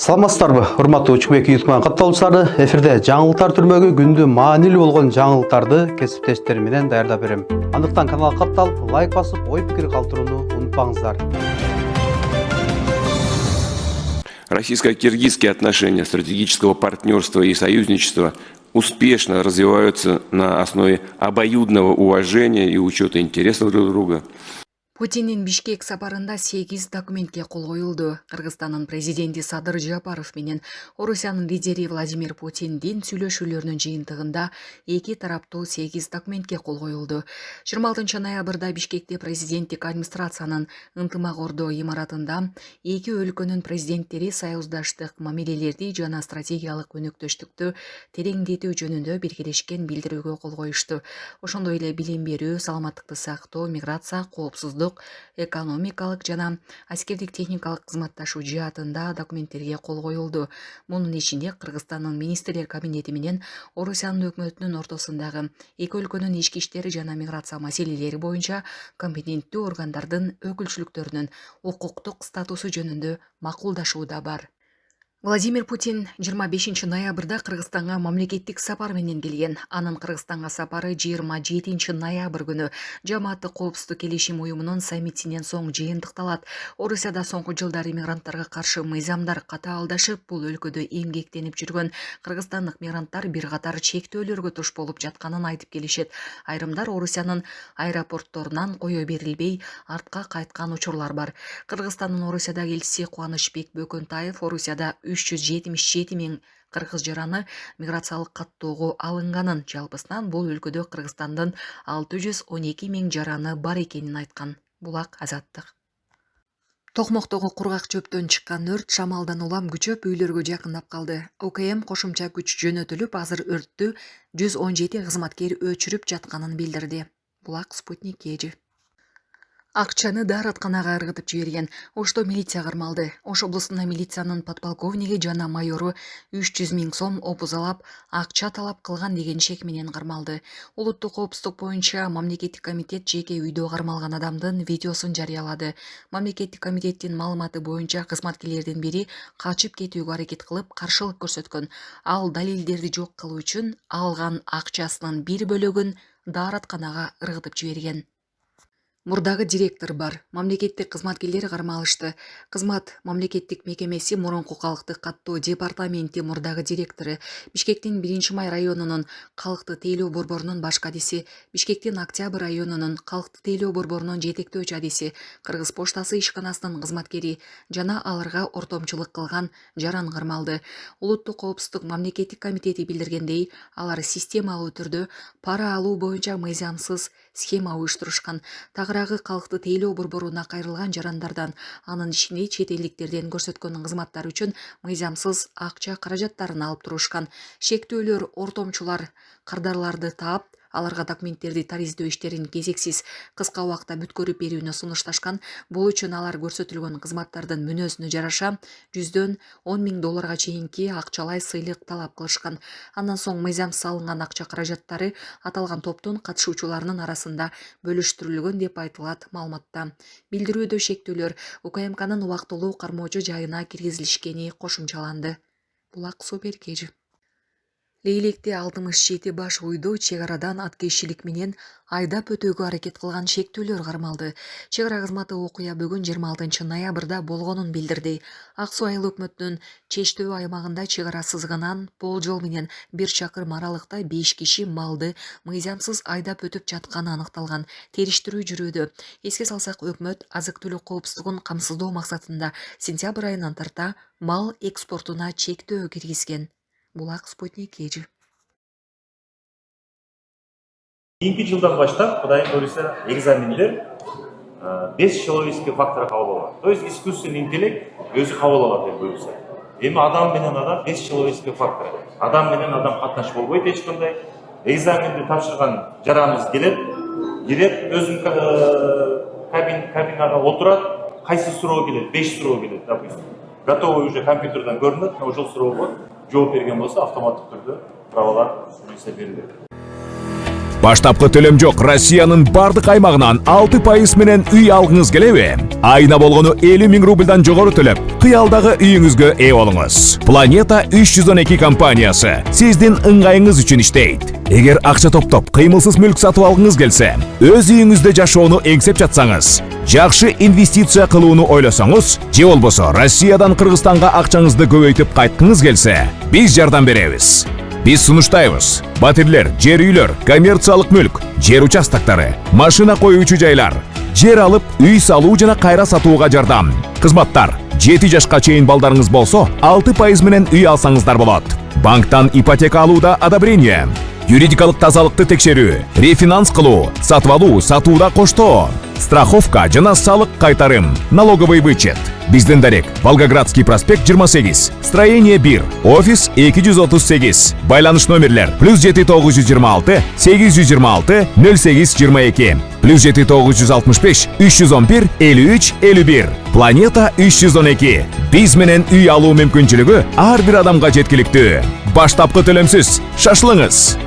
Саламатсыздарбы, урматтуу Учбек YouTube катталуучулары, эфирде жаңылыктар түрмөгү күндү маанилүү болгон жаңылыктарды кесиптештер менен даярдап берем. Андыктан каналга катталып, лайк басып, ой пикир калтырууну унутпаңыздар. Российско-киргизские отношения стратегического партнерства и союзничества успешно развиваются на основе обоюдного уважения и учета интересов друг друга. Путиндин Бишкек сапарында 8 документке кол коюлду. Кыргызстандын президенти Садыр Жапаров менен Орусиянын лидери Владимир Путиндин сүйлөшүүлөрүнүн жыйынтыгында эки тараптуу 8 документке кол коюлду. 26 ноябрда Бишкекте президенттик администрациянын ынтымак ордоо имаратында эки өлкөнүн президенттери союздаштык мамилелерди жана стратегиялык өнөктөштүктү тереңдетүү жөнүндө биргелешкен билдирүүгө кол коюшту. Ошондой эле билим берүү, саламаттыкты сактоо, миграция, коопсуздук, экономикалык жана аскердик техникалык кызматташуу жаатында документтерге кол коюлду. Мунун ичинде Кыргызстандын министрлер кабинети менен Орусиянын өкмөтүнүн ортосундагы эки өлкөнүн ички иштери жана миграция маселелери боюнча компетенттүү органдардын өкүлчүлүктөрүнүн укуктук статусу жөнүндө макулдашуу да бар. Владимир Путин 25 ноябрда Кыргызстанга мамлекеттик сапар менен келген. Анын Кыргызстанга сапары 27 ноябрь күнү Жамааттык коопсуздук келишим уюмунун саммитинен соң жыйынтыкталат. Орусияда соңку жылдары мигранттарга каршы мыйзамдар катаалдашып, бул өлкөдө эмгектенип жүргөн кыргызстандык мигранттар бир катар чектөөлөргө туш болуп жатканын айтып келишет. Айрымдар Орусиянын аэропортторунан кое берилбей артка кайткан учурлар бар. Кыргызстандын Орусиядагы элчиси Кубанычбек Бөкөнтаев Орусияда 377 миң кыргыз жараны миграциялык каттоого алынганын, жалпысынан бул өлкөдө Кыргызстандын 612 миң жараны бар экенин айткан. Булак Азаттык. Токмоктогу кургак чөптөн чыккан өрт шамалдан улам күчөп үйлөргө жакындап калды. ОКМ кошумча күч жөнөтүлүп, азыр өрттү 117 кызматкер өчүрүп жатканын билдирди. Булак Спутник Кежи. Акчаны дааратканага ыргытып жиберген. Ошто милиция кармалды. Ош облусунда милициянын подполковниги жана майору 300 миң сом опузалап, акча талап кылган деген шек менен кармалды. Улуттук коопсуздук боюнча мамлекеттик комитет жеке үйдө кармалган адамдын видеосун жарыялады. Мамлекеттик комитеттин маалыматы боюнча кызматкерлердин бири качып кетүүгө аракет кылып, каршылык көрсөткөн. Ал далилдерди жок кылуу үчүн алган акчасынын бир бөлүгүн дааратканага ыргытып жиберген. Мурдагы директор бар. Мамлекеттик кызматкерлер кармалышты. Кызмат мамлекеттик мекемеси мурунку калкты каттоо департаменти мурдагы директору, Бишкектин 1-май районунун калкты тейлөө борборунун баш кадиси, Бишкектин Октябрь районунун калкты тейлөө борборунун жетектөөчү адиси, Кыргыз поштасы ишканасынын кызматкери жана аларга ортомчулук кылган жаран кармалды. Улуттук коопсуздук мамлекеттик комитети билдиргендей, алар системалуу түрдө пара алуу боюнча мыйзамсыз схема уюштурушкан. Тагыраагы калкты тейлөө борборуна кайрылган жарандардан, анын ичинде чет элдиктерден көрсөткөн кызматтар үчүн мыйзамсыз акча каражаттарын алып турушкан. Шектөөлөр ортомчулар кардарларды таап, аларга документтерди тариздөө иштерин кезексиз кыска убакта бүткөрүп берүүнү сунушташкан. Бул үчүн алар көрсөтүлгөн кызматтардын мүнөзүнө жараша $100 миң чейинки акчалай сыйлык талап кылышкан. Андан соң мыйзамсыз алынган акча каражаттары аталган топтун катышуучуларынын арасында бөлүштүрүлгөн деп айтылат маалыматта. Билдирүүдө шектөөлөр УКМКнын убактылуу кармоочу жайына киргизилишкени кошумчаланды. Булак Супер Кежи. Лейлекте 67 баш уйду чек арадан аткейшилик менен айдап өтүүгө аракет кылган шектөөлөр кармалды. Чек ара кызматы окуя бүгүн 26 ноябрда болгонун билдирди. Ак Суу айыл өкмөтүнүн Чештөө аймагында чек ара сызыгынан полжол менен 1 чакырым аралыкта 5 киши малды мыйзамсыз айдап өтүп жатканы аныкталган. Териштирүү жүрүүдө. Эске салсак, өкмөт азык-түлүк коопсуздугун камсыздоо максатында сентябрь айынан тарта мал экспортуна чектөө киргизген. Булак Спутник Кежи. Кийинки жылдан баштап Кудайым буйруса экзамендер 5 человеческий фактор кабыл алат. То есть искусственный интеллект өзү кабыл алат деп буйруса. Эми адам менен адам 5 человеческий фактор. Адам менен адам катнаш болбойт эч кандай. Экзаменди тапшырган жараныбыз келет, кирет, өзүнүн кабинага отурат, кайсы суроо келет, 5 суроо келет, допустим. Готовый уже компьютерден көрүнөт, ошол суроого жооп берген болсо автоматтык түрдө правалар берилет. Баштапкы төлөм жок Россиянын бардык аймагынан 6% менен үй алгыңыз келеби? Айына болгону 50 000 рубльдан жогору төлөп, кыялдагы үйүңүзгө ээ болуңуз. Планета 312 компаниясы сиздин ыңгайыңыз үчүн иштейт. Эгер акча топтоп, кыймылсыз мүлк сатып алгыңыз келсе, өз үйүңүздө жашоону эңсеп жатсаңыз, жакшы инвестиция кылууну ойлосоңуз, же болбосо Россиядан Кыргызстанга акчаңызды көбөйтүп кайткыңыз келсе, биз жардам беребиз. Биз сунуштайбыз. Батирлер, жер үйлөр, коммерциялык мүлк, жер участоктары, машина коюучу жайлар, жер алып, үй салуу жана кайра сатууга жардам. Кызматтар: 7 жашка чейин балдарыңыз болсо, 6% менен үй алсаңыздар болот. Банктан ипотека алууда одобрение. Юридикалык тазалыкты текшерүү, рефинанс кылуу, сатып алуу, сатууда коштоо, страховка жана салык кайтарым, налоговый вычет. Биздин дарек: Волгоградский проспект 28, строение 1, офис 238. Байланыш номерлер: +7 926 826 0822, +7 965 311 53 51. Планета 312. Биз менен үй алуу мүмкүнчүлүгү ар бир адамга жеткиликтүү. Баштапкы төлөмсүз. Шашылыңыз.